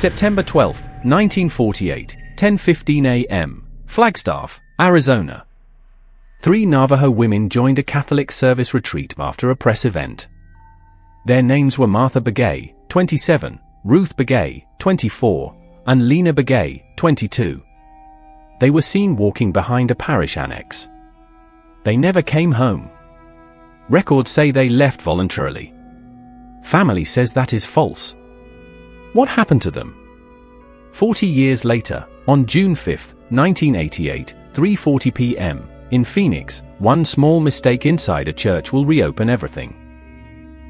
September 12, 1948, 10:15 a.m., Flagstaff, Arizona. 3 Navajo women joined a Catholic service retreat after a press event. Their names were Martha Begay, 27, Ruth Begay, 24, and Lena Begay, 22. They were seen walking behind a parish annex. They never came home. Records say they left voluntarily. Family says that is false. What happened to them? 40 years later, on June 5, 1988, 3:40 p.m., in Phoenix, one small mistake inside a church will reopen everything.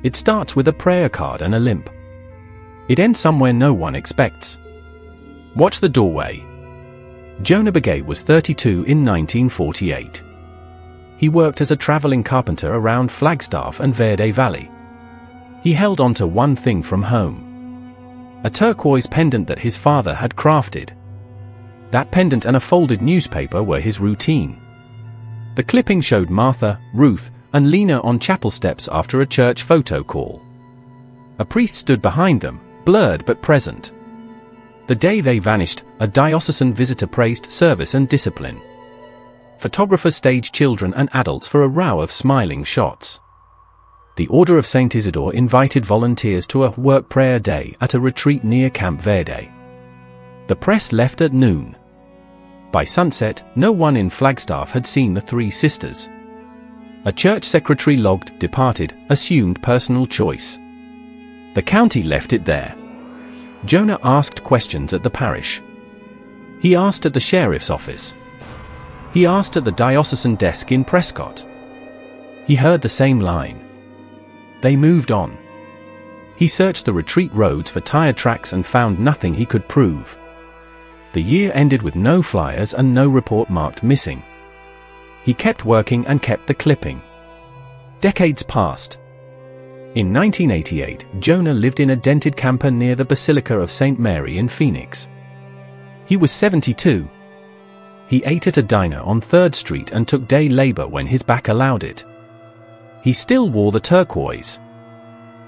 It starts with a prayer card and a limp. It ends somewhere no one expects. Watch the doorway. Jonah Begay was 32 in 1948. He worked as a traveling carpenter around Flagstaff and Verde Valley. He held on to one thing from home: a turquoise pendant that his father had crafted. That pendant and a folded newspaper were his routine. The clipping showed Martha, Ruth, and Lena on chapel steps after a church photo call. A priest stood behind them, blurred but present. The day they vanished, a diocesan visitor praised service and discipline. Photographers staged children and adults for a row of smiling shots. The Order of St. Isidore invited volunteers to a work prayer day at a retreat near Camp Verde. The press left at noon. By sunset, no one in Flagstaff had seen the 3 sisters. A church secretary logged "departed," assumed personal choice. The county left it there. Jonah asked questions at the parish. He asked at the sheriff's office. He asked at the diocesan desk in Prescott. He heard the same line. They moved on. He searched the retreat roads for tire tracks and found nothing he could prove. The year ended with no flyers and no report marked missing. He kept working and kept the clipping. Decades passed. In 1988, Jonah lived in a dented camper near the Basilica of St. Mary in Phoenix. He was 72. He ate at a diner on 3rd Street and took day labor when his back allowed it. He still wore the turquoise.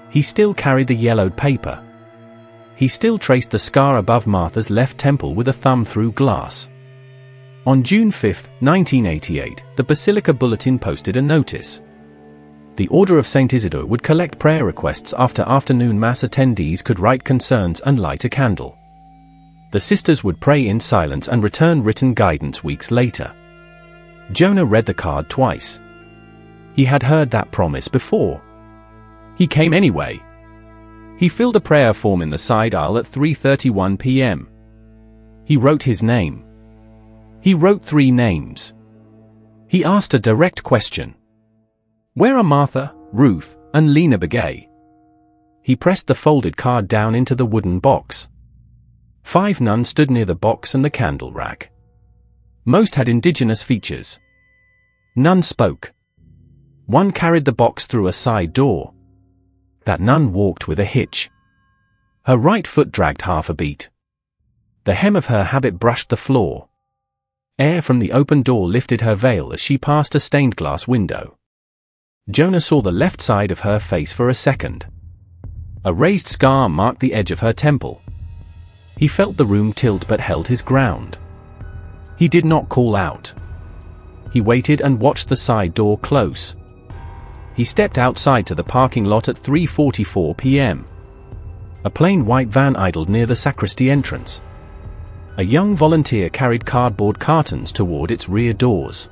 He still carried the yellowed paper. He still traced the scar above Martha's left temple with a thumb through glass. On June 5, 1988, the Basilica Bulletin posted a notice. The Order of St. Isidore would collect prayer requests after afternoon mass attendees could write concerns and light a candle. The sisters would pray in silence and return written guidance weeks later. Jonah read the card twice. He had heard that promise before. He came anyway. He filled a prayer form in the side aisle at 3:31 p.m. He wrote his name. He wrote 3 names. He asked a direct question. Where are Martha, Ruth, and Lena Begay? He pressed the folded card down into the wooden box. 5 nuns stood near the box and the candle rack. Most had indigenous features. None spoke. One carried the box through a side door. That nun walked with a hitch. Her right foot dragged half a beat. The hem of her habit brushed the floor. Air from the open door lifted her veil as she passed a stained glass window. Jonah saw the left side of her face for a second. A raised scar marked the edge of her temple. He felt the room tilt but held his ground. He did not call out. He waited and watched the side door close. He stepped outside to the parking lot at 3:44 p.m. A plain white van idled near the sacristy entrance. A young volunteer carried cardboard cartons toward its rear doors.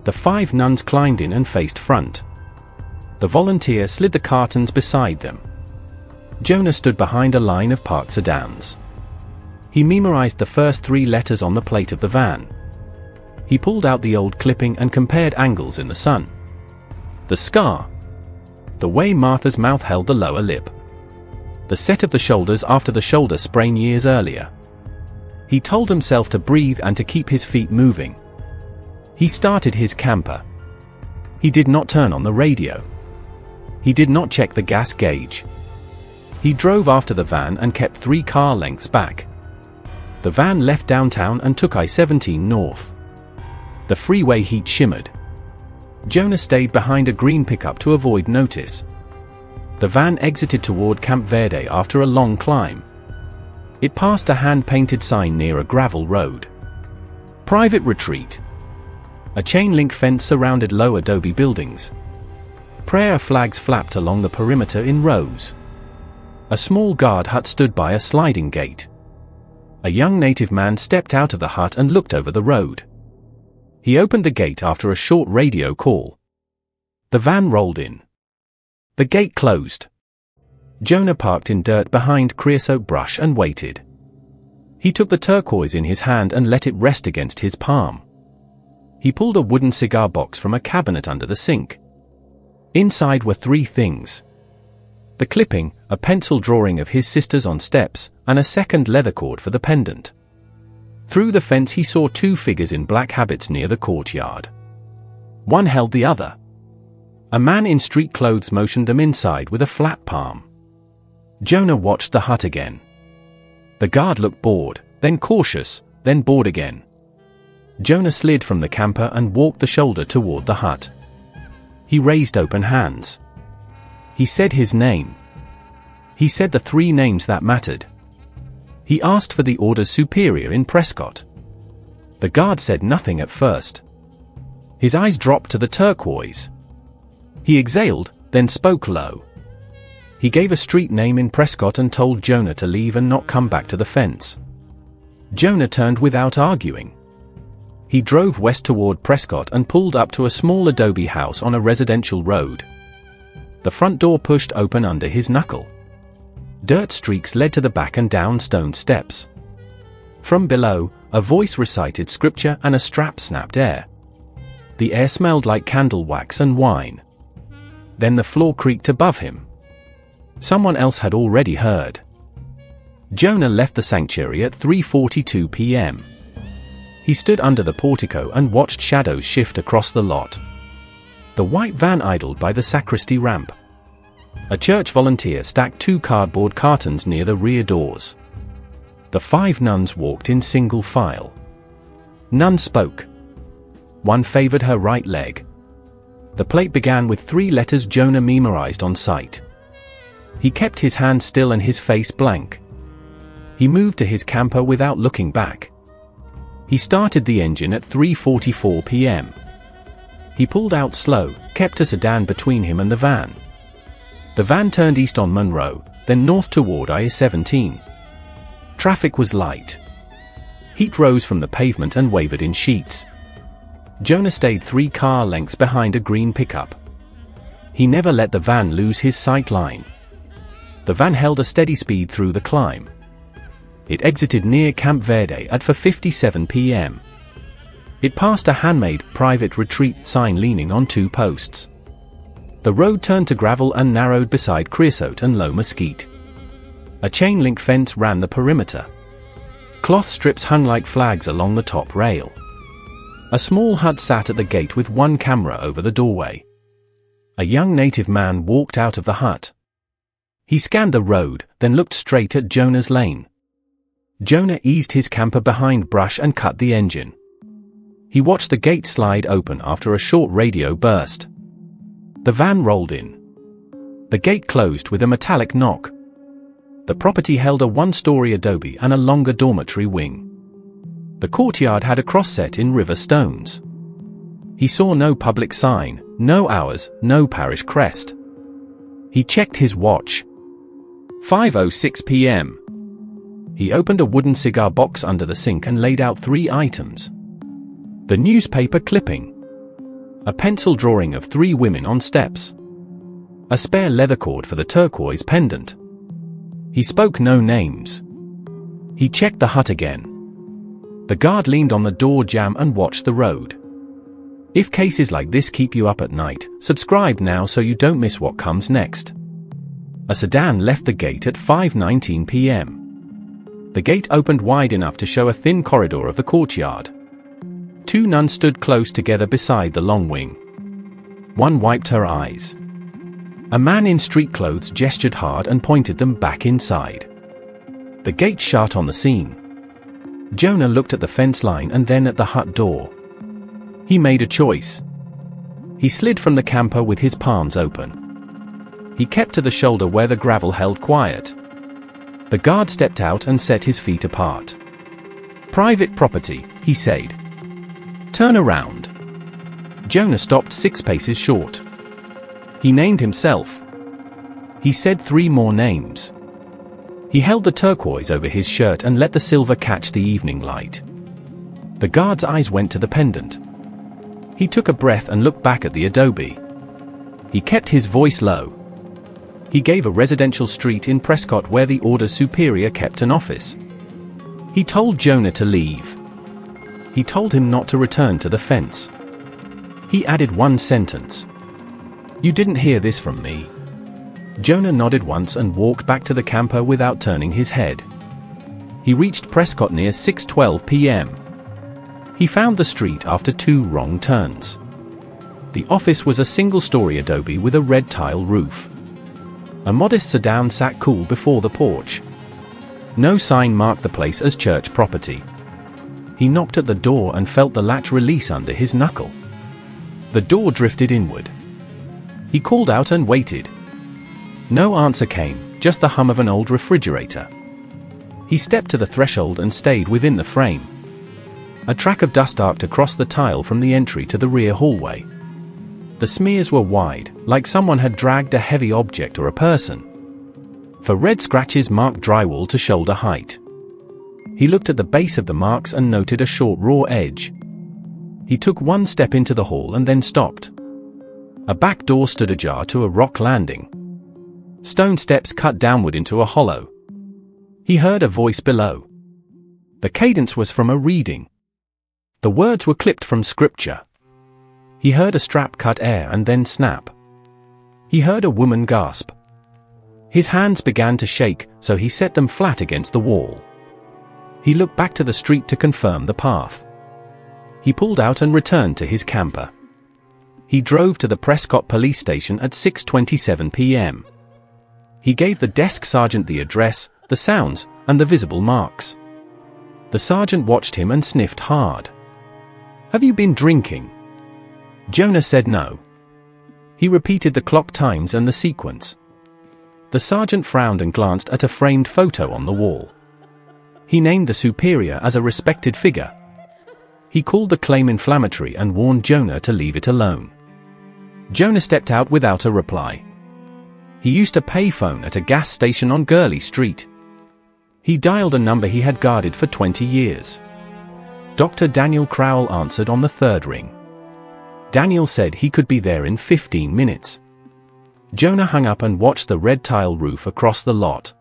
The 5 nuns climbed in and faced front. The volunteer slid the cartons beside them. Jonah stood behind a line of parked sedans. He memorized the first 3 letters on the plate of the van. He pulled out the old clipping and compared angles in the sun. The scar. The way Martha's mouth held the lower lip. The set of the shoulders after the shoulder sprain years earlier. He told himself to breathe and to keep his feet moving. He started his camper. He did not turn on the radio. He did not check the gas gauge. He drove after the van and kept 3 car lengths back. The van left downtown and took I-17 north. The freeway heat shimmered. Jonah stayed behind a green pickup to avoid notice. The van exited toward Camp Verde after a long climb. It passed a hand-painted sign near a gravel road. Private retreat. A chain-link fence surrounded low adobe buildings. Prayer flags flapped along the perimeter in rows. A small guard hut stood by a sliding gate. A young native man stepped out of the hut and looked over the road. He opened the gate after a short radio call. The van rolled in. The gate closed. Jonah parked in dirt behind creosote brush and waited. He took the turquoise in his hand and let it rest against his palm. He pulled a wooden cigar box from a cabinet under the sink. Inside were 3 things: the clipping, a pencil drawing of his sisters on steps, and a second leather cord for the pendant. Through the fence he saw 2 figures in black habits near the courtyard. One held the other. A man in street clothes motioned them inside with a flat palm. Jonah watched the hut again. The guard looked bored, then cautious, then bored again. Jonah slid from the camper and walked the shoulder toward the hut. He raised open hands. He said his name. He said the 3 names that mattered. He asked for the order's superior in Prescott. The guard said nothing at first. His eyes dropped to the turquoise. He exhaled, then spoke low. He gave a street name in Prescott and told Jonah to leave and not come back to the fence. Jonah turned without arguing. He drove west toward Prescott and pulled up to a small adobe house on a residential road. The front door pushed open under his knuckle. Dirt streaks led to the back and down stone steps. From below, a voice recited scripture and a strap snapped air. The air smelled like candle wax and wine. Then the floor creaked above him. Someone else had already heard. Jonah left the sanctuary at 3:42 p.m. He stood under the portico and watched shadows shift across the lot. The white van idled by the sacristy ramp. A church volunteer stacked 2 cardboard cartons near the rear doors. The 5 nuns walked in single file. None spoke. One favored her right leg. The plate began with 3 letters Jonah memorized on sight. He kept his hand still and his face blank. He moved to his camper without looking back. He started the engine at 3:44 p.m. He pulled out slow, kept a sedan between him and the van. The van turned east on Monroe, then north toward I-17. Traffic was light. Heat rose from the pavement and wavered in sheets. Jonah stayed 3 car lengths behind a green pickup. He never let the van lose his sight line. The van held a steady speed through the climb. It exited near Camp Verde at 4:57 p.m. It passed a handmade private retreat sign leaning on 2 posts. The road turned to gravel and narrowed beside creosote and low mesquite. A chain-link fence ran the perimeter. Cloth strips hung like flags along the top rail. A small hut sat at the gate with 1 camera over the doorway. A young native man walked out of the hut. He scanned the road, then looked straight at Jonah's lane. Jonah eased his camper behind brush and cut the engine. He watched the gate slide open after a short radio burst. The van rolled in. The gate closed with a metallic knock. The property held a 1-story adobe and a longer dormitory wing. The courtyard had a cross set in river stones. He saw no public sign, no hours, no parish crest. He checked his watch. 5:06 p.m. He opened a wooden cigar box under the sink and laid out 3 items. The newspaper clipping. A pencil drawing of 3 women on steps. A spare leather cord for the turquoise pendant. He spoke no names. He checked the hut again. The guard leaned on the door jamb and watched the road. If cases like this keep you up at night, subscribe now so you don't miss what comes next. A sedan left the gate at 5:19 p.m. The gate opened wide enough to show a thin corridor of the courtyard. 2 nuns stood close together beside the long wing. One wiped her eyes. A man in street clothes gestured hard and pointed them back inside. The gate shut on the scene. Jonah looked at the fence line and then at the hut door. He made a choice. He slid from the camper with his palms open. He kept to the shoulder where the gravel held quiet. The guard stepped out and set his feet apart. "Private property," he said. "Turn around." Jonah stopped 6 paces short. He named himself. He said 3 more names. He held the turquoise over his shirt and let the silver catch the evening light. The guard's eyes went to the pendant. He took a breath and looked back at the adobe. He kept his voice low. He gave a residential street in Prescott where the Order Superior kept an office. He told Jonah to leave. He told him not to return to the fence. He added one sentence. "You didn't hear this from me." Jonah nodded once and walked back to the camper without turning his head. He reached Prescott near 6:12 p.m. He found the street after 2 wrong turns. The office was a single-story adobe with a red tile roof. A modest sedan sat cool before the porch. No sign marked the place as church property. He knocked at the door and felt the latch release under his knuckle. The door drifted inward. He called out and waited. No answer came, just the hum of an old refrigerator. He stepped to the threshold and stayed within the frame. A track of dust arced across the tile from the entry to the rear hallway. The smears were wide, like someone had dragged a heavy object or a person. For red scratches marked drywall to shoulder height. He looked at the base of the marks and noted a short raw edge. He took 1 step into the hall and then stopped. A back door stood ajar to a rock landing. Stone steps cut downward into a hollow. He heard a voice below. The cadence was from a reading. The words were clipped from scripture. He heard a strap cut air and then snap. He heard a woman gasp. His hands began to shake, so he set them flat against the wall. He looked back to the street to confirm the path. He pulled out and returned to his camper. He drove to the Prescott police station at 6:27 p.m. He gave the desk sergeant the address, the sounds, and the visible marks. The sergeant watched him and sniffed hard. "Have you been drinking?" Jonah said no. He repeated the clock times and the sequence. The sergeant frowned and glanced at a framed photo on the wall. He named the superior as a respected figure. He called the claim inflammatory and warned Jonah to leave it alone. Jonah stepped out without a reply. He used a payphone at a gas station on Gurley Street. He dialed a number he had guarded for 20 years. Dr. Daniel Crowell answered on the 3rd ring. Daniel said he could be there in 15 minutes. Jonah hung up and watched the red tile roof across the lot.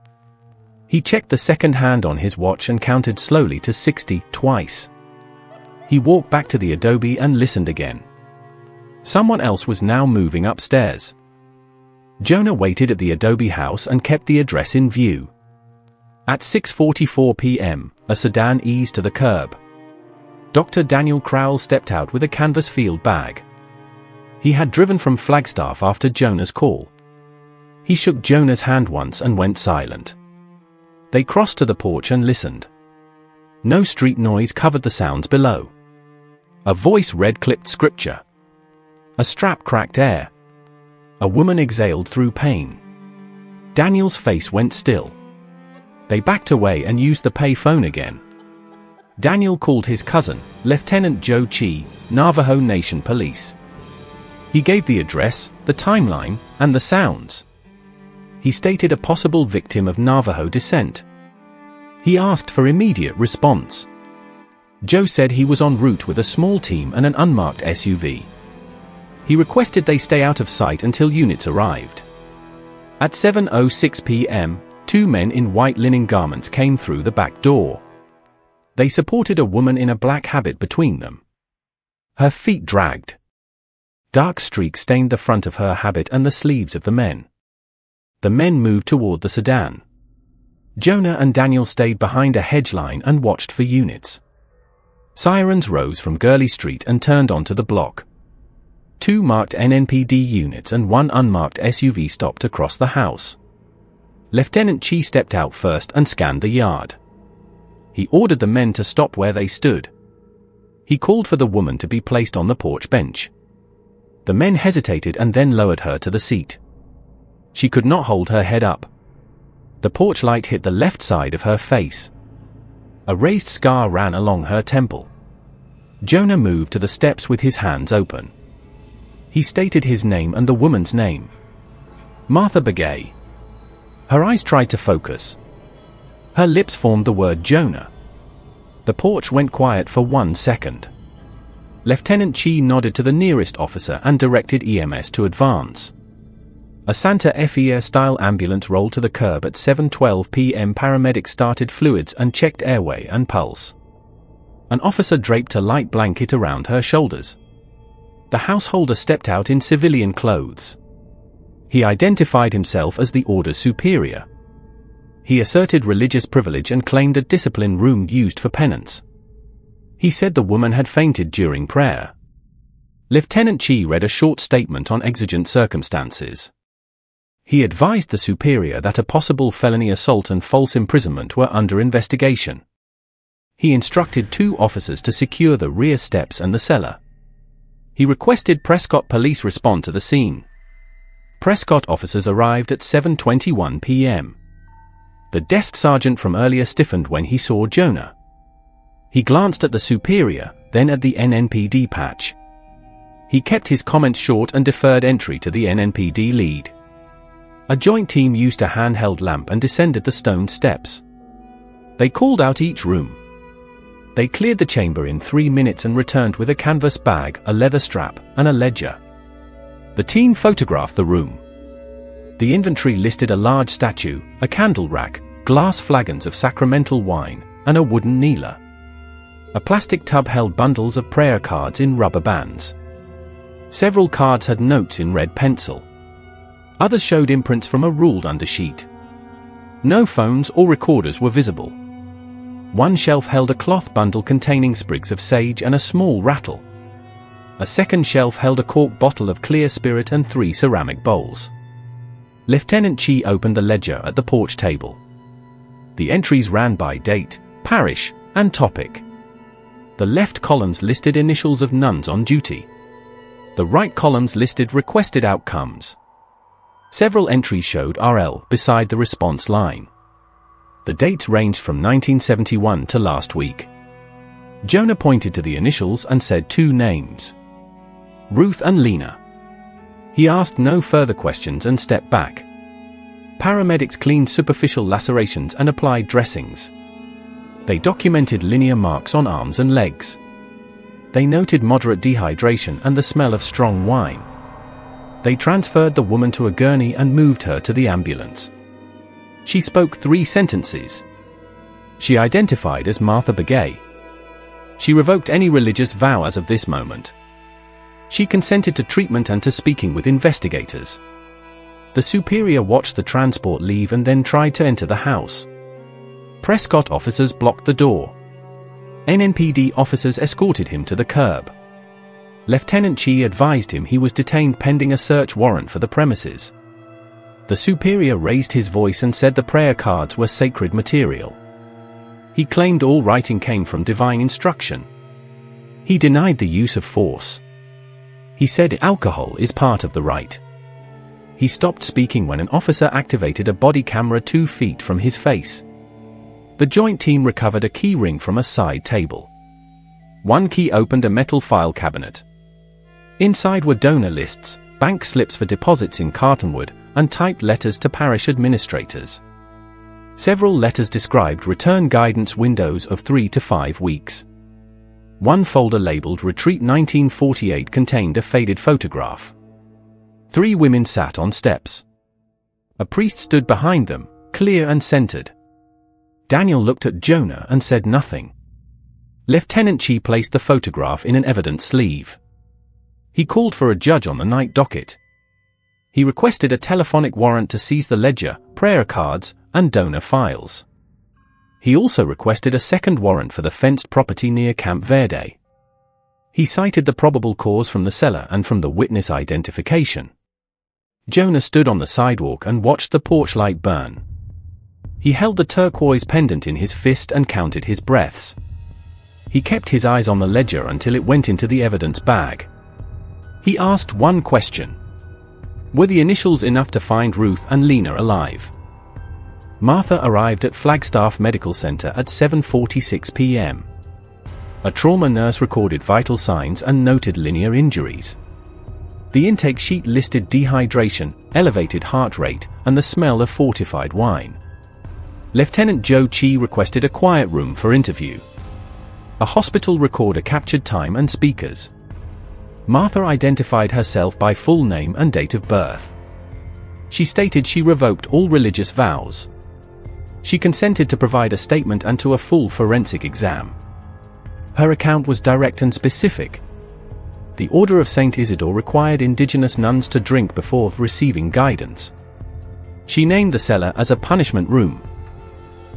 He checked the second hand on his watch and counted slowly to 60 twice. He walked back to the adobe and listened again. Someone else was now moving upstairs. Jonah waited at the adobe house and kept the address in view. At 6:44 p.m., a sedan eased to the curb. Dr. Daniel Crowell stepped out with a canvas field bag. He had driven from Flagstaff after Jonah's call. He shook Jonah's hand once and went silent. They crossed to the porch and listened. No street noise covered the sounds below. A voice read clipped scripture. A strap cracked air. A woman exhaled through pain. Daniel's face went still. They backed away and used the pay phone again. Daniel called his cousin, Lieutenant Joe Chi, Navajo Nation Police. He gave the address, the timeline, and the sounds. He stated a possible victim of Navajo descent. He asked for immediate response. Joe said he was en route with a small team and an unmarked SUV. He requested they stay out of sight until units arrived. At 7:06 p.m., 2 men in white linen garments came through the back door. They supported a woman in a black habit between them. Her feet dragged. Dark streaks stained the front of her habit and the sleeves of the men. The men moved toward the sedan. Jonah and Daniel stayed behind a hedge line and watched for units. Sirens rose from Gurley Street and turned onto the block. 2 marked NNPD units and 1 unmarked SUV stopped across the house. Lieutenant Chi stepped out first and scanned the yard. He ordered the men to stop where they stood. He called for the woman to be placed on the porch bench. The men hesitated and then lowered her to the seat. She could not hold her head up. The porch light hit the left side of her face. A raised scar ran along her temple. Jonah moved to the steps with his hands open. He stated his name and the woman's name. Martha Begay. Her eyes tried to focus. Her lips formed the word Jonah. The porch went quiet for 1 second. Lieutenant Chi nodded to the nearest officer and directed EMS to advance. A Santa Fe-style ambulance rolled to the curb at 7:12 p.m. Paramedics started fluids and checked airway and pulse. An officer draped a light blanket around her shoulders. The householder stepped out in civilian clothes. He identified himself as the order superior. He asserted religious privilege and claimed a discipline room used for penance. He said the woman had fainted during prayer. Lieutenant Chi read a short statement on exigent circumstances. He advised the superior that a possible felony assault and false imprisonment were under investigation. He instructed 2 officers to secure the rear steps and the cellar. He requested Prescott police respond to the scene. Prescott officers arrived at 7:21 p.m. The desk sergeant from earlier stiffened when he saw Jonah. He glanced at the superior, then at the NNPD patch. He kept his comments short and deferred entry to the NNPD lead. A joint team used a handheld lamp and descended the stone steps. They called out each room. They cleared the chamber in 3 minutes and returned with a canvas bag, a leather strap, and a ledger. The team photographed the room. The inventory listed a large statue, a candle rack, glass flagons of sacramental wine, and a wooden kneeler. A plastic tub held bundles of prayer cards in rubber bands. Several cards had notes in red pencil. Others showed imprints from a ruled undersheet. No phones or recorders were visible. One shelf held a cloth bundle containing sprigs of sage and a small rattle. A second shelf held a cork bottle of clear spirit and 3 ceramic bowls. Lieutenant Chi opened the ledger at the porch table. The entries ran by date, parish, and topic. The left columns listed initials of nuns on duty. The right columns listed requested outcomes. Several entries showed RL beside the response line. The dates ranged from 1971 to last week. Jonah pointed to the initials and said 2 names. Ruth and Lena. He asked no further questions and stepped back. Paramedics cleaned superficial lacerations and applied dressings. They documented linear marks on arms and legs. They noted moderate dehydration and the smell of strong wine. They transferred the woman to a gurney and moved her to the ambulance. She spoke 3 sentences. She identified as Martha Begay. She revoked any religious vow as of this moment. She consented to treatment and to speaking with investigators. The superior watched the transport leave and then tried to enter the house. Prescott officers blocked the door. NNPD officers escorted him to the curb. Lieutenant Chi advised him he was detained pending a search warrant for the premises. The superior raised his voice and said the prayer cards were sacred material. He claimed all writing came from divine instruction. He denied the use of force. He said alcohol is part of the rite. He stopped speaking when an officer activated a body camera 2 feet from his face. The joint team recovered a key ring from a side table. One key opened a metal file cabinet. Inside were donor lists, bank slips for deposits in cartonwood, and typed letters to parish administrators. Several letters described return guidance windows of 3 to 5 weeks. One folder labeled Retreat 1948 contained a faded photograph. 3 women sat on steps. A priest stood behind them, clear and centered. Daniel looked at Jonah and said nothing. Lieutenant Chi placed the photograph in an evidence sleeve. He called for a judge on the night docket. He requested a telephonic warrant to seize the ledger, prayer cards, and donor files. He also requested a second warrant for the fenced property near Camp Verde. He cited the probable cause from the cellar and from the witness identification. Jonah stood on the sidewalk and watched the porch light burn. He held the turquoise pendant in his fist and counted his breaths. He kept his eyes on the ledger until it went into the evidence bag. He asked one question. Were the initials enough to find Ruth and Lena alive? Martha arrived at Flagstaff Medical Center at 7:46 p.m. A trauma nurse recorded vital signs and noted linear injuries. The intake sheet listed dehydration, elevated heart rate, and the smell of fortified wine. Lieutenant Joe Chi requested a quiet room for interview. A hospital recorder captured time and speakers. Martha identified herself by full name and date of birth. She stated she revoked all religious vows. She consented to provide a statement and to a full forensic exam. Her account was direct and specific. The Order of St. Isidore required indigenous nuns to drink before receiving guidance. She named the cellar as a punishment room.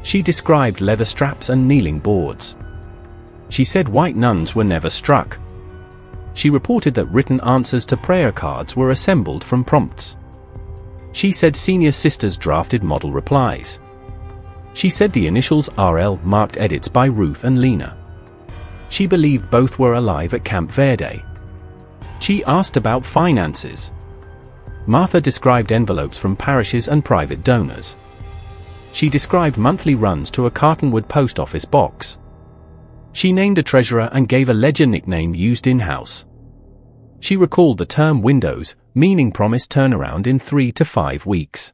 She described leather straps and kneeling boards. She said white nuns were never struck. She reported that written answers to prayer cards were assembled from prompts. She said senior sisters drafted model replies. She said the initials RL marked edits by Ruth and Lena. She believed both were alive at Camp Verde. She asked about finances. Martha described envelopes from parishes and private donors. She described monthly runs to a Cartonwood post office box. She named a treasurer and gave a ledger nickname used in-house. She recalled the term windows, meaning promised turnaround in 3 to 5 weeks.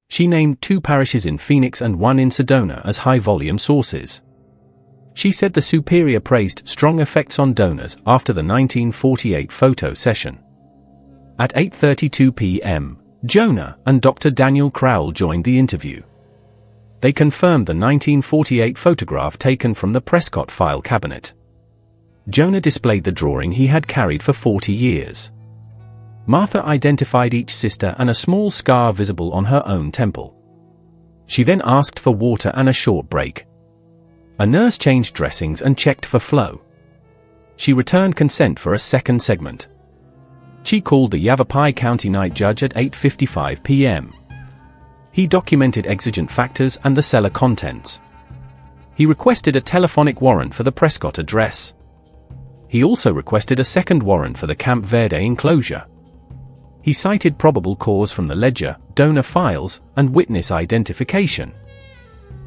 She named 2 parishes in Phoenix and 1 in Sedona as high-volume sources. She said the superior praised strong effects on donors after the 1948 photo session. At 8:32 p.m., Jonah and Dr. Daniel Crowell joined the interview. They confirmed the 1948 photograph taken from the Prescott file cabinet. Jonah displayed the drawing he had carried for 40 years. Martha identified each sister and a small scar visible on her own temple. She then asked for water and a short break. A nurse changed dressings and checked for flow. She returned consent for a second segment. She called the Yavapai County night judge at 8:55 p.m. He documented exigent factors and the cellar contents. He requested a telephonic warrant for the Prescott address. He also requested a second warrant for the Camp Verde enclosure. He cited probable cause from the ledger, donor files, and witness identification.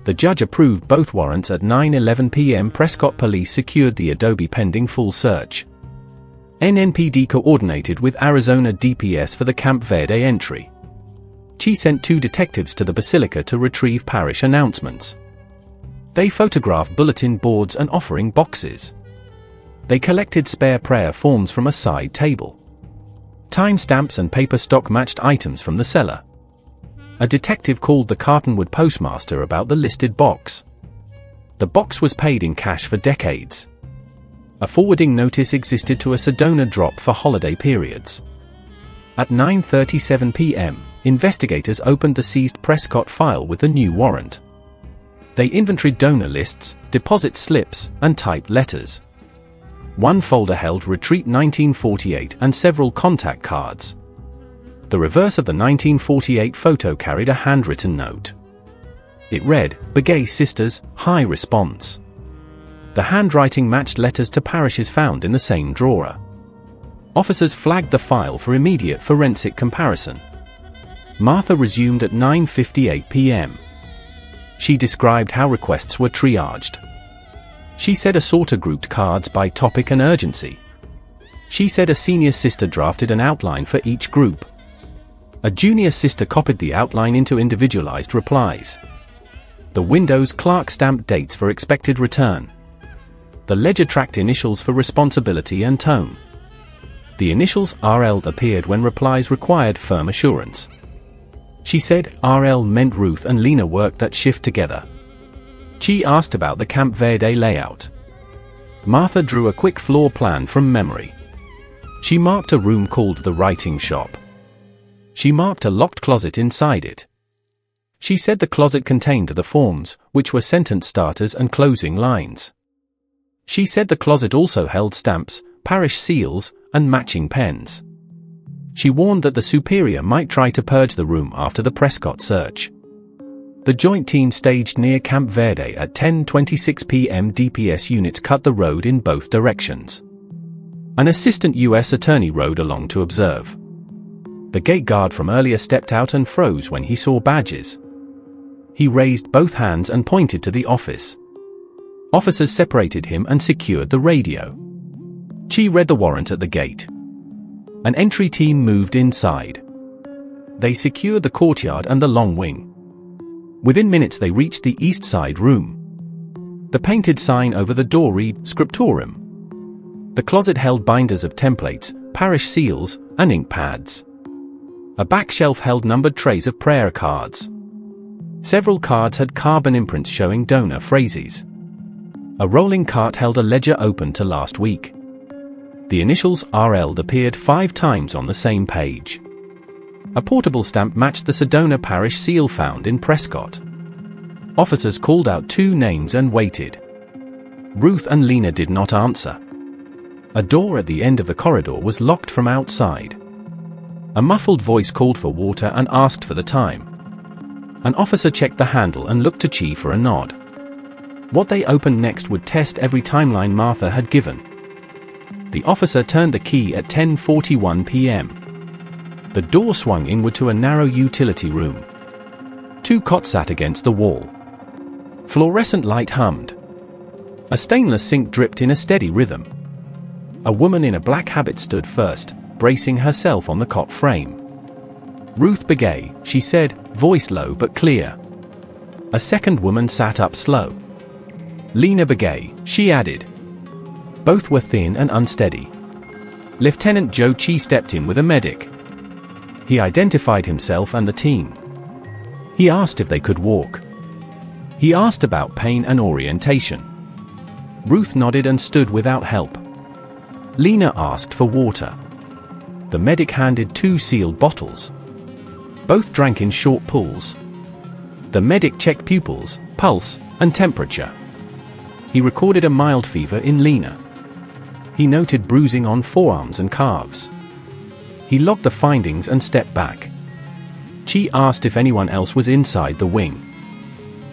The judge approved both warrants at 9:11 p.m. Prescott police secured the Adobe pending full search. NNPD coordinated with Arizona DPS for the Camp Verde entry. She sent 2 detectives to the Basilica to retrieve parish announcements. They photographed bulletin boards and offering boxes. They collected spare prayer forms from a side table. Timestamps and paper stock matched items from the cellar. A detective called the Cartonwood postmaster about the listed box. The box was paid in cash for decades. A forwarding notice existed to a Sedona drop for holiday periods. At 9:37 p.m., investigators opened the seized Prescott file with a new warrant. They inventoried donor lists, deposit slips, and typed letters. One folder held Retreat 1948 and several contact cards. The reverse of the 1948 photo carried a handwritten note. It read, "Begay Sisters, High Response." The handwriting matched letters to parishes found in the same drawer. Officers flagged the file for immediate forensic comparison. Martha resumed at 9:58 p.m. She described how requests were triaged. She said a sorter grouped cards by topic and urgency. She said a senior sister drafted an outline for each group. A junior sister copied the outline into individualized replies. The windows clerk stamped dates for expected return. The ledger tracked initials for responsibility and tone. The initials RL appeared when replies required firm assurance. She said RL meant Ruth and Lena worked that shift together. She asked about the Camp Verde layout. Martha drew a quick floor plan from memory. She marked a room called the writing shop. She marked a locked closet inside it. She said the closet contained the forms, which were sentence starters and closing lines. She said the closet also held stamps, parish seals, and matching pens. She warned that the superior might try to purge the room after the Prescott search. The joint team staged near Camp Verde at 10:26 p.m. DPS units cut the road in both directions. An assistant U.S. attorney rode along to observe. The gate guard from earlier stepped out and froze when he saw badges. He raised both hands and pointed to the office. Officers separated him and secured the radio. Chi read the warrant at the gate. An entry team moved inside. They secured the courtyard and the long wing. Within minutes they reached the east side room. The painted sign over the door read, "Scriptorium." The closet held binders of templates, parish seals, and ink pads. A back shelf held numbered trays of prayer cards. Several cards had carbon imprints showing donor phrases. A rolling cart held a ledger open to last week. The initials RL appeared 5 times on the same page. A portable stamp matched the Sedona parish seal found in Prescott. Officers called out 2 names and waited. Ruth and Lena did not answer. A door at the end of the corridor was locked from outside. A muffled voice called for water and asked for the time. An officer checked the handle and looked to Chi for a nod. What they opened next would test every timeline Martha had given. The officer turned the key at 10:41 p.m. The door swung inward to a narrow utility room. 2 cots sat against the wall. Fluorescent light hummed. A stainless sink dripped in a steady rhythm. A woman in a black habit stood first, bracing herself on the cot frame. "Ruth Begay," she said, voice low but clear. A second woman sat up slow. "Lena Begay," she added. Both were thin and unsteady. Lieutenant Joe Chi stepped in with a medic. He identified himself and the team. He asked if they could walk. He asked about pain and orientation. Ruth nodded and stood without help. Lena asked for water. The medic handed 2 sealed bottles. Both drank in short pulls. The medic checked pupils, pulse, and temperature. He recorded a mild fever in Lena. He noted bruising on forearms and calves. He logged the findings and stepped back. Chi asked if anyone else was inside the wing.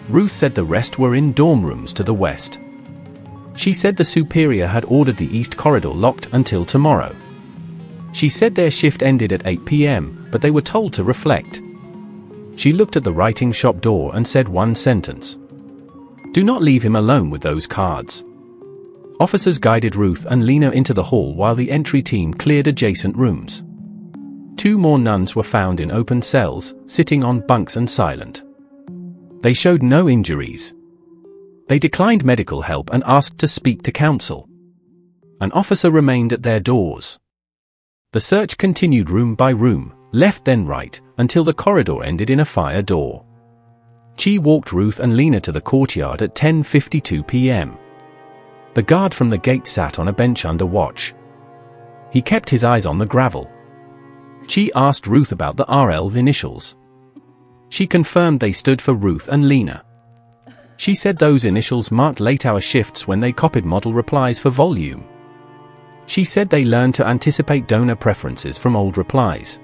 Ruth said the rest were in dorm rooms to the west. She said the superior had ordered the east corridor locked until tomorrow. She said their shift ended at 8 p.m., but they were told to reflect. She looked at the writing shop door and said one sentence. "Do not leave him alone with those cards." Officers guided Ruth and Lena into the hall while the entry team cleared adjacent rooms. 2 more nuns were found in open cells, sitting on bunks and silent. They showed no injuries. They declined medical help and asked to speak to counsel. An officer remained at their doors. The search continued room by room, left then right, until the corridor ended in a fire door. Chi walked Ruth and Lena to the courtyard at 10:52 p.m. The guard from the gate sat on a bench under watch. He kept his eyes on the gravel. Chi asked Ruth about the RL initials. She confirmed they stood for Ruth and Lena. She said those initials marked late-hour shifts when they copied model replies for volume. She said they learned to anticipate donor preferences from old replies.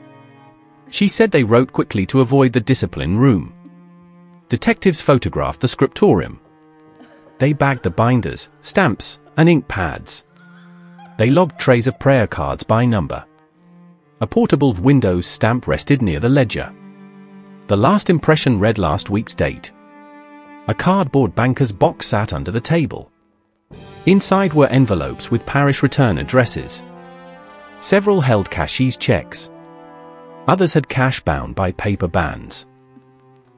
She said they wrote quickly to avoid the discipline room. Detectives photographed the scriptorium. They bagged the binders, stamps, and ink pads. They logged trays of prayer cards by number. A portable Windows stamp rested near the ledger. The last impression read last week's date. A cardboard banker's box sat under the table. Inside were envelopes with parish return addresses. Several held cashier's checks. Others had cash bound by paper bands.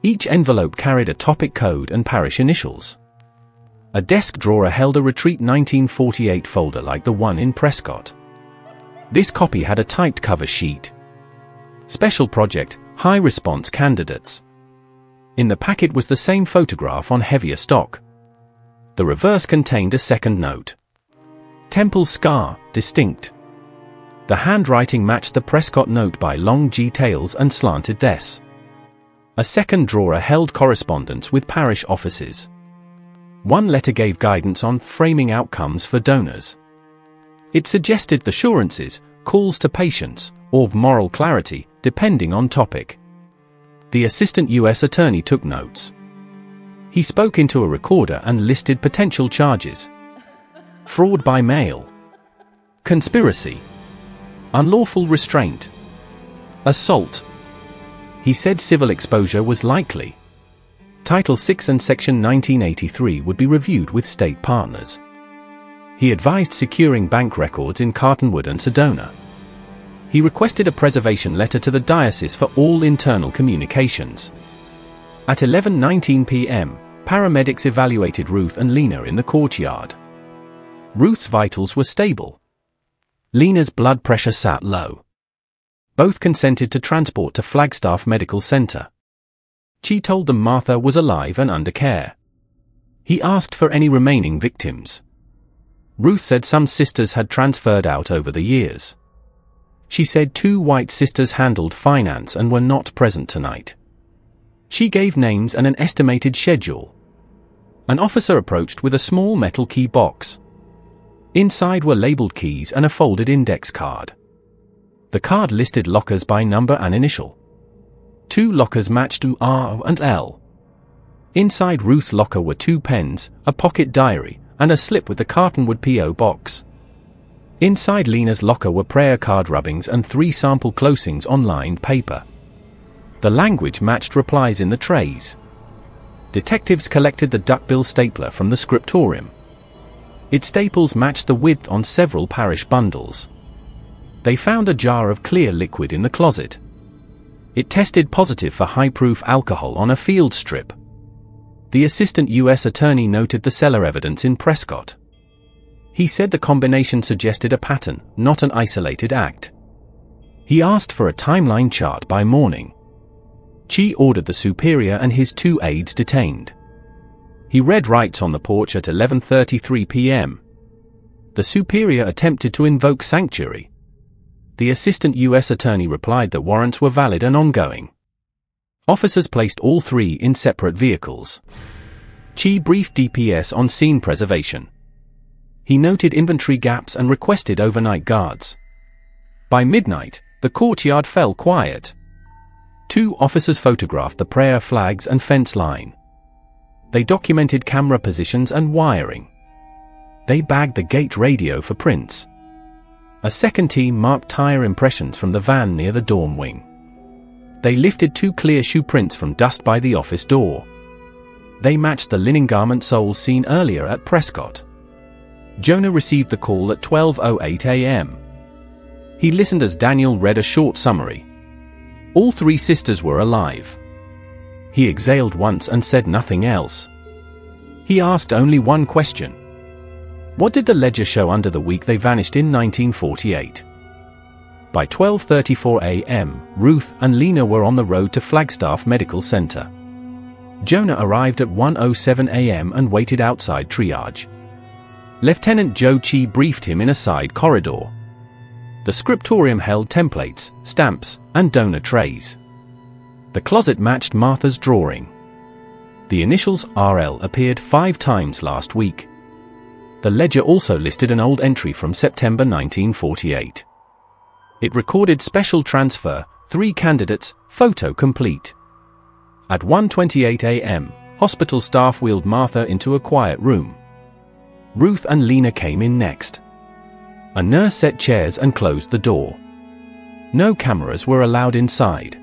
Each envelope carried a topic code and parish initials. A desk drawer held a Retreat 1948 folder like the one in Prescott. This copy had a typed cover sheet. Special project, high response candidates. In the packet was the same photograph on heavier stock. The reverse contained a second note. Temple scar, distinct. The handwriting matched the Prescott note by long G tails and slanted S. A second drawer held correspondence with parish offices. One letter gave guidance on framing outcomes for donors. It suggested assurances, calls to patience, or moral clarity, depending on topic. The assistant U.S. attorney took notes. He spoke into a recorder and listed potential charges. Fraud by mail. Conspiracy. Unlawful restraint. Assault. He said civil exposure was likely. Title 6 and Section 1983 would be reviewed with state partners. He advised securing bank records in Cartonwood and Sedona. He requested a preservation letter to the diocese for all internal communications. At 11:19 p.m., paramedics evaluated Ruth and Lena in the courtyard. Ruth's vitals were stable. Lena's blood pressure sat low. Both consented to transport to Flagstaff Medical Center. She told them Martha was alive and under care. He asked for any remaining victims. Ruth said some sisters had transferred out over the years. She said 2 white sisters handled finance and were not present tonight. She gave names and an estimated schedule. An officer approached with a small metal key box. Inside were labeled keys and a folded index card. The card listed lockers by number and initial. 2 lockers matched to R and L. Inside Ruth's locker were 2 pens, a pocket diary, and a slip with the Cartonwood P.O. box. Inside Lena's locker were prayer card rubbings and 3 sample closings on lined paper. The language matched replies in the trays. Detectives collected the duckbill stapler from the scriptorium. Its staples matched the width on several parish bundles. They found a jar of clear liquid in the closet. It tested positive for high-proof alcohol on a field strip. The assistant U.S. attorney noted the cellar evidence in Prescott. He said the combination suggested a pattern, not an isolated act. He asked for a timeline chart by morning. Chi ordered the superior and his 2 aides detained. He read rights on the porch at 11:33 p.m. The superior attempted to invoke sanctuary. The assistant U.S. attorney replied that warrants were valid and ongoing. Officers placed all 3 in separate vehicles. Chi briefed DPS on scene preservation. He noted inventory gaps and requested overnight guards. By midnight, the courtyard fell quiet. 2 officers photographed the prayer flags and fence line. They documented camera positions and wiring. They bagged the gate radio for prints. A second team marked tire impressions from the van near the dorm wing. They lifted 2 clear shoe prints from dust by the office door. They matched the linen garment soles seen earlier at Prescott. Jonah received the call at 12:08 a.m. He listened as Daniel read a short summary. All 3 sisters were alive. He exhaled once and said nothing else. He asked only one question. What did the ledger show under the week they vanished in 1948? By 12:34 a.m., Ruth and Lena were on the road to Flagstaff Medical Center. Jonah arrived at 1:07 a.m. and waited outside triage. Lieutenant Joe Chi briefed him in a side corridor. The scriptorium held templates, stamps, and donor trays. The closet matched Martha's drawing. The initials RL appeared 5 times last week. The ledger also listed an old entry from September 1948. It recorded special transfer, 3 candidates, photo complete. At 1:28 a.m., hospital staff wheeled Martha into a quiet room. Ruth and Lena came in next. A nurse set chairs and closed the door. No cameras were allowed inside.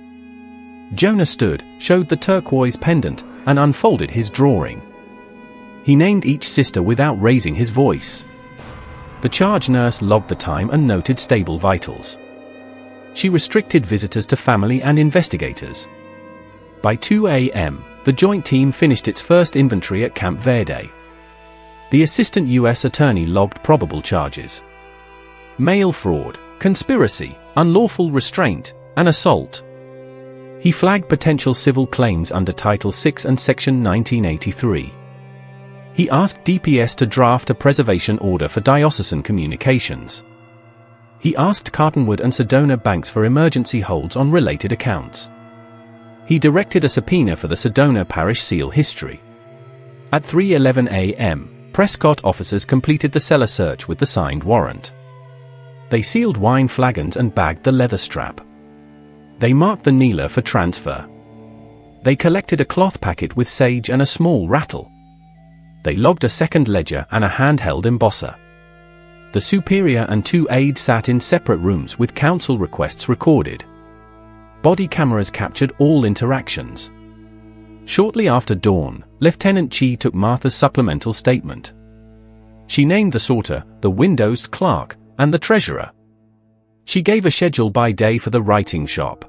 Jonah stood, showed the turquoise pendant, and unfolded his drawing. He named each sister without raising his voice. The charge nurse logged the time and noted stable vitals. She restricted visitors to family and investigators. By 2 a.m., the joint team finished its first inventory at Camp Verde. The assistant U.S. attorney logged probable charges: mail fraud, conspiracy, unlawful restraint, and assault. He flagged potential civil claims under Title 6 and Section 1983. He asked DPS to draft a preservation order for diocesan communications. He asked Cartonwood and Sedona banks for emergency holds on related accounts. He directed a subpoena for the Sedona parish seal history. At 3:11 a.m., Prescott officers completed the cellar search with the signed warrant. They sealed wine flagons and bagged the leather strap. They marked the kneeler for transfer. They collected a cloth packet with sage and a small rattle. They logged a second ledger and a handheld embosser. The superior and 2 aides sat in separate rooms with counsel requests recorded. Body cameras captured all interactions. Shortly after dawn, Lieutenant Chi took Martha's supplemental statement. She named the sorter, the windows clerk, and the treasurer. She gave a schedule by day for the writing shop.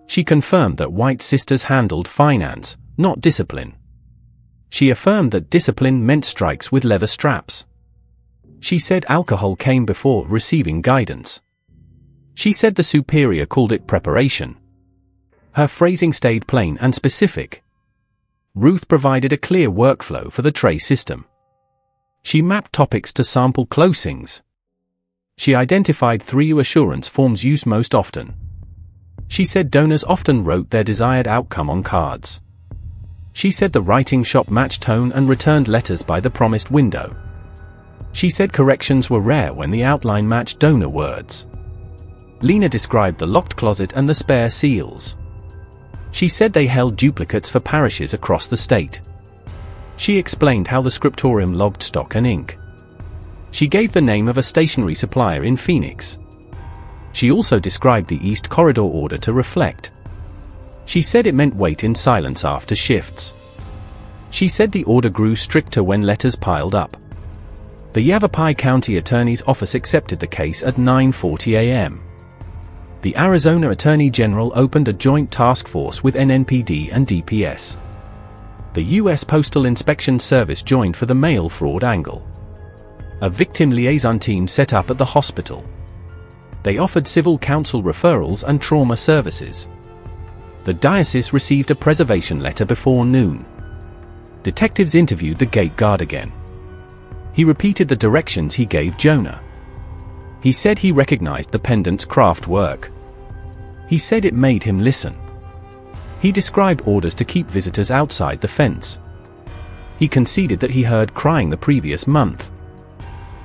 She confirmed that White sisters handled finance, not discipline. She affirmed that discipline meant strikes with leather straps. She said alcohol came before receiving guidance. She said the superior called it preparation. Her phrasing stayed plain and specific. Ruth provided a clear workflow for the tray system. She mapped topics to sample closings. She identified 3 assurance forms used most often. She said donors often wrote their desired outcome on cards. She said the writing shop matched tone and returned letters by the promised window. She said corrections were rare when the outline matched donor words. Lena described the locked closet and the spare seals. She said they held duplicates for parishes across the state. She explained how the scriptorium logged stock and ink. She gave the name of a stationery supplier in Phoenix. She also described the East Corridor order to reflect. She said it meant wait in silence after shifts. She said the order grew stricter when letters piled up. The Yavapai County Attorney's Office accepted the case at 9:40 a.m. The Arizona Attorney General opened a joint task force with NNPD and DPS. The U.S. Postal Inspection Service joined for the mail fraud angle. A victim liaison team set up at the hospital. They offered civil counsel referrals and trauma services. The diocese received a preservation letter before noon. Detectives interviewed the gate guard again. He repeated the directions he gave Jonah. He said he recognized the pendant's craft work. He said it made him listen. He described orders to keep visitors outside the fence. He conceded that he heard crying the previous month.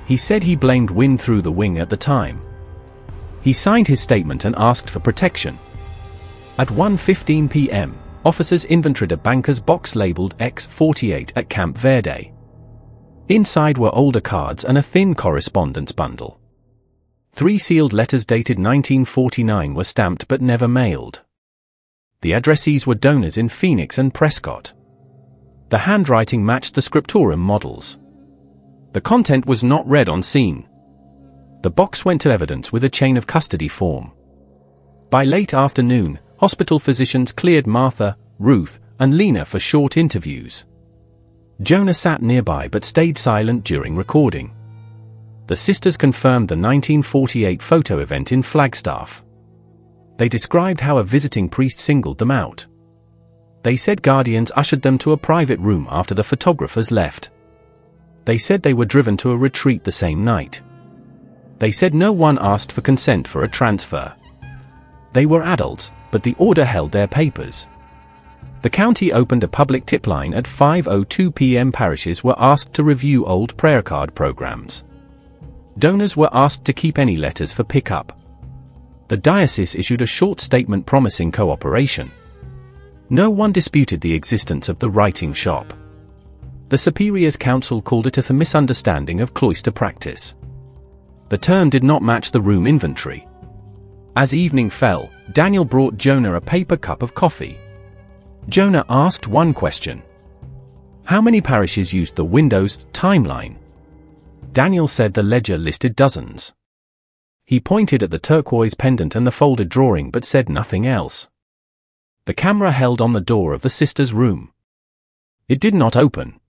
He said he blamed wind through the wing at the time. He signed his statement and asked for protection. At 1:15 p.m., officers inventoried a banker's box labeled X48 at Camp Verde. Inside were older cards and a thin correspondence bundle. 3 sealed letters dated 1949 were stamped but never mailed. The addressees were donors in Phoenix and Prescott. The handwriting matched the scriptorium models. The content was not read on scene. The box went to evidence with a chain of custody form. By late afternoon, hospital physicians cleared Martha, Ruth, and Lena for short interviews. Jonah sat nearby but stayed silent during recording. The sisters confirmed the 1948 photo event in Flagstaff. They described how a visiting priest singled them out. They said guardians ushered them to a private room after the photographers left. They said they were driven to a retreat the same night. They said no one asked for consent for a transfer. They were adults, but the order held their papers. The county opened a public tip line at 5:02 p.m. Parishes were asked to review old prayer card programs. Donors were asked to keep any letters for pickup. The diocese issued a short statement promising cooperation. No one disputed the existence of the writing shop. The Superior's Council called it a misunderstanding of cloister practice. The term did not match the room inventory. As evening fell, Daniel brought Jonah a paper cup of coffee. Jonah asked one question. How many parishes used the Windows timeline? Daniel said the ledger listed dozens. He pointed at the turquoise pendant and the folded drawing but said nothing else. The camera held on the door of the sisters' room. It did not open.